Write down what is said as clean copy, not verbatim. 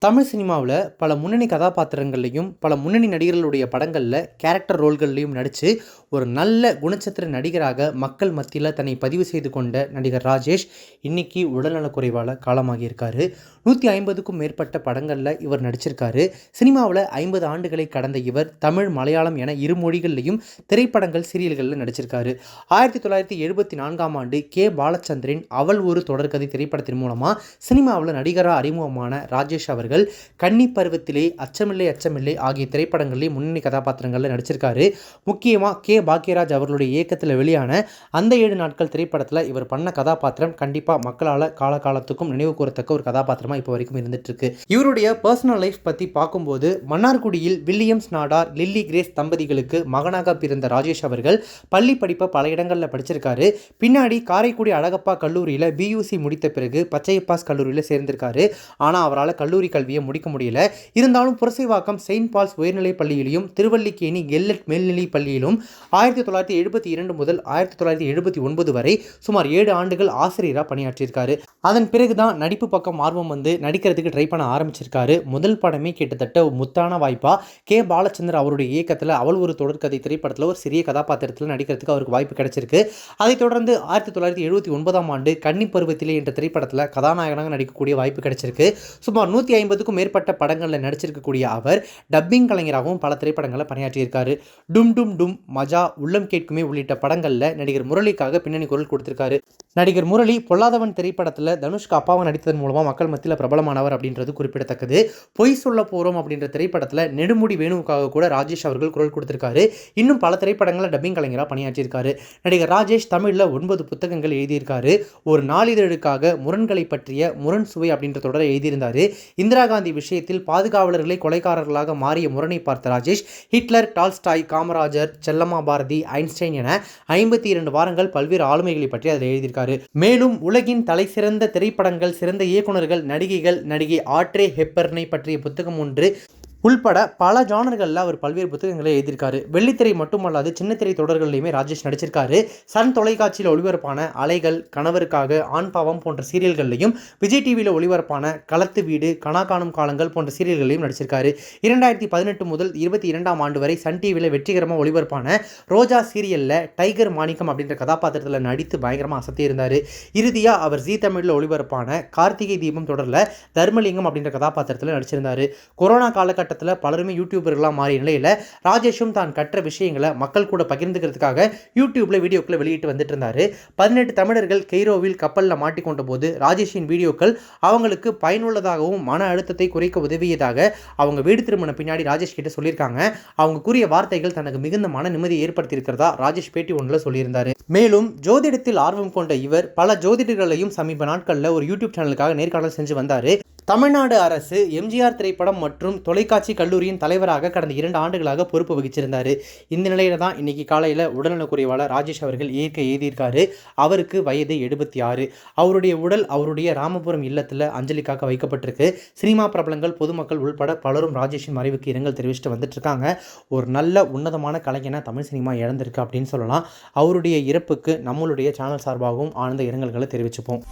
தமிழ் சினிமாவில் பல முன்னணி கதாபாத்திரங்கள்லையும் பல முன்னணி நடிகர்களுடைய படங்களில் கேரக்டர் ரோல்கள்லையும் நடித்து ஒரு நல்ல குணச்சித்திர நடிகராக மக்கள் மத்தியில் தன்னை பதிவு செய்து கொண்ட நடிகர் ராஜேஷ் இன்னைக்கு உடல்நலக்குறைவால் காலமாகியிருக்காரு. 150க்கும் மேற்பட்ட படங்களில் இவர் நடிச்சிருக்காரு. சினிமாவில் 50 ஆண்டுகளை கடந்த இவர் தமிழ், மலையாளம் என இரு மொழிகள்லையும் திரைப்படங்கள், சீரியல்களில் நடிச்சிருக்காரு. 1974ஆம் ஆண்டு கே. பாலச்சந்தரின் அவள் ஒரு தொடர்கதை திரைப்படத்தின் மூலமாக சினிமாவில் நடிகராக அறிமுகமான ராஜேஷ் அவர்கள் கன்னி பருவத்திலே, அச்சமில்லை அச்சமில்லை ஆகிய திரைப்படங்களிலே முன்னணி கதாபாத்திரங்களில் நடிச்சிருக்காரு. முக்கியமாக கே. பாக்யராஜ் அவர்களுடைய இயக்கத்தில் வெளியான அந்த 7 நாட்கள் திரைப்படத்தில் இவர் பண்ண கதாபாத்திரம் கண்டிப்பாக மக்களால் காலகாலத்துக்கும் நினைவு கூறத்தக்க ஒரு கதாபாத்திரமாக இப்போ வரைக்கும் இருந்துட்டு இருக்கு. இவருடைய பர்சனல் லைஃப் பற்றி பார்க்கும்போது மன்னார்குடியில் வில்லியம்ஸ் நாடார், லில்லி கிரேஸ் தம்பதிகளுக்கு மகனாக பிறந்த ராஜேஷ் அவர்கள் பள்ளி படிப்பை பல இடங்களில் படிச்சிருக்காரு. பின்னாடி காரைக்குடி அழகப்பா கல்லூரியில் BUC முடித்த பிறகு பச்சையப்பாஸ் கல்லூரியில் சேர்ந்திருக்காரு. ஆனால் அவரால் கல்லூரி கல்வியை முடிக்க முடியல. இருந்தாலும் புரசைவாக்கம் செயின்ட் பால்ஸ் உயர்நிலைப் பள்ளியிலும் திருவல்லிக்கேணி எல்லட் மேல்நிலைப் பள்ளியிலும் 1972 முதல் 1979 வரை சுமார் 7 ஆண்டுகள் ஆசிரியராக பணியாற்றியிருக்காரு. அதன் பிறகுதான் நடிப்பு பக்கம் ஆர்வம் வந்து நடிக்கிறதுக்கு ட்ரை பண்ண ஆரம்பிச்சிருக்காரு. முதல் படமே கிட்டத்தட்ட முத்தான வாய்ப்பா கே. பாலச்சந்தர் அவருடைய இயக்கத்தில் அவள் ஒரு தொடர்கதை திரைப்படத்தில் ஒரு சிறிய கதாபாத்திரத்தில் நடிக்கிறதுக்கு அவருக்கு வாய்ப்பு கிடைச்சிருக்கு. அதைத் தொடர்ந்து 1979ஆம் ஆண்டு கன்னி பருவத்திலே என்ற திரைப்படத்தில் கதாநாயகனாக நடிக்கக்கூடிய வாய்ப்பு கிடைச்சிருக்கு. சுமார் 150க்கும் மேற்பட்ட படங்களில் நடிச்சிருக்கக்கூடிய அவர் டப்பிங் கலைஞராகவும் பல திரைப்படங்களில் பணியாற்றியிருக்காரு. டும் டும் டும், மஜா, உள்ளம் கேட்குமே உள்ளிட்ட படங்களில் நடிகர் முரளிக்காக பின்னணி குரல் கொடுத்திருக்காரு. நடிகர் முரளி பொல்லாதவன் திரைப்படத்தில் தனுஷ்க்கு அப்பாவை நடித்ததன் மூலமாக மக்கள் மத்தியில் பிரபலமானவர் அப்படின்றது குறிப்பிடத்தக்கது. பொய் சொல்ல போகிறோம் அப்படின்ற திரைப்படத்தில் நெடுமுடி வேணுவுக்காக கூட ராஜேஷ் அவர்கள் குரல் கொடுத்திருக்காரு. இன்னும் பல திரைப்படங்களில் டப்பிங் கலைஞராக பணியாற்றியிருக்காரு. நடிகர் ராஜேஷ் தமிழில் 9 புத்தகங்கள் எழுதியிருக்காரு. ஒரு நாளிதழுக்காக முரண்களை பற்றிய முரண் சுவை அப்படின்ற தொடரை எழுதியிருந்தார். இந்திரா காந்தி விஷயத்தில் பாதுகாவலர்களை கொலைகாரர்களாக மாறிய முரணை பார்த்த ராஜேஷ் ஹிட்லர், டால்ஸ்டாய், காமராஜர், செல்லம்மா பாரதி, ஐன்ஸ்டைன் என 52 வாரங்கள் பல்வேறு ஆளுமைகளை பற்றி அதில் எழுதியிருக்காரு. மேலும் உலகின் தலை சிறந்த திரைப்படங்கள், சிறந்த இயக்குநர்கள், நடிகைகள், நடிகை ஆட்ரே ஹெப்பர்னை பற்றிய புத்தகம் ஒன்று உள்பட பல ஜானர்களில் அவர் பல்வேறு புத்தகங்களை எழுதியிருக்காரு. வெள்ளித்திரை மட்டுமல்லாது சின்னத்திரை தொடர்கள்லையுமே ராஜேஷ் நடிச்சிருக்காரு. சன் தொலைக்காட்சியில் ஒளிபரப்பான அலைகள், கணவருக்காக, ஆண் பாவம் போன்ற சீரியல்கள்லையும், விஜய் டிவியில் ஒளிபரப்பான களத்து வீடு, கனா காணும் காலங்கள் போன்ற சீரியல்களையும் நடிச்சிருக்காரு. 2018 முதல் 22ஆம் ஆண்டு வரை சன் டிவியில் வெற்றிகரமாக ஒளிபரப்பான ரோஜா சீரியலில் டைகர் மாணிக்கம் அப்படின்ற கதாபாத்திரத்தில் நடித்து பயங்கரமாக அசத்தியிருந்தார். இறுதியாக அவர் ஜீ தமிழில் ஒளிபரப்பான கார்த்திகை தீபம் தொடரில் தர்மலிங்கம் அப்படின்ற கதாபாத்திரத்தில் நடிச்சிருந்தார். கொரோனா காலகட்டத்தில் பலருமே யூடியூபர்களாக மாறிய நிலையில் ராஜேஷும் தான் கற்ற விஷயங்களை மக்கள் கூட பகிர்ந்துக்கிறதுக்காக யூடியூப்ல வீடியோக்களை வெளியிட்டு வந்துட்டு இருந்தாரு. 18 தமிழர்கள் கெய்ரோவில் கப்பலில் மாட்டிக்கொண்ட போது ராஜேஷின் வீடியோக்கள் அவங்களுக்கு பயனுள்ளதாகவும் மன அழுத்தத்தை குறைக்க உதவியதாக அவங்க வீடு திருமண பின்னாடி ராஜேஷ் கிட்ட சொல்லியிருக்காங்க. அவங்க கூறிய வார்த்தைகள் தனக்கு மிகுந்த மன நிம்மதியை ஏற்படுத்தியிருக்கிறதா ராஜேஷ் பேட்டி ஒன்றில் சொல்லியிருந்தாரு. மேலும் ஜோதிடத்தில் ஆர்வம் கொண்ட இவர் பல ஜோதிடர்களையும் சமீப நாட்களில் ஒரு யூடியூப் சேனலுக்காக நேர்காணல் செஞ்சு வந்தார். தமிழ்நாடு அரசு எம்ஜிஆர் திரைப்படம் மற்றும் தொலைக்காட்சி கல்லூரியின் தலைவராக கடந்த 2 ஆண்டுகளாக பொறுப்பு வகிச்சிருந்தார். இந்த நிலையில தான் இன்னைக்கு காலையில் உடல்நலக்குறைவால் ராஜேஷ் அவர்கள் இயற்கை எழுதியிருக்காரு. அவருக்கு வயது 76. அவருடைய உடல் அவருடைய ராமபுரம் இல்லத்தில் அஞ்சலிக்காக வைக்கப்பட்டிருக்கு. சினிமா பிரபலங்கள், பொதுமக்கள் உள்பட பலரும் ராஜேஷின் மறைவுக்கு இரங்கல் தெரிவிச்சுட்டு வந்துட்டு இருக்காங்க. ஒரு நல்ல உன்னதமான கலைஞனை தமிழ் சினிமா இழந்திருக்கு அப்படின்னு சொல்லலாம். அவருடைய இறப்புக்கு நம்மளுடைய சேனல் சார்பாகவும் ஆழ்ந்த இரங்கல்களை தெரிவிச்சுப்போம்.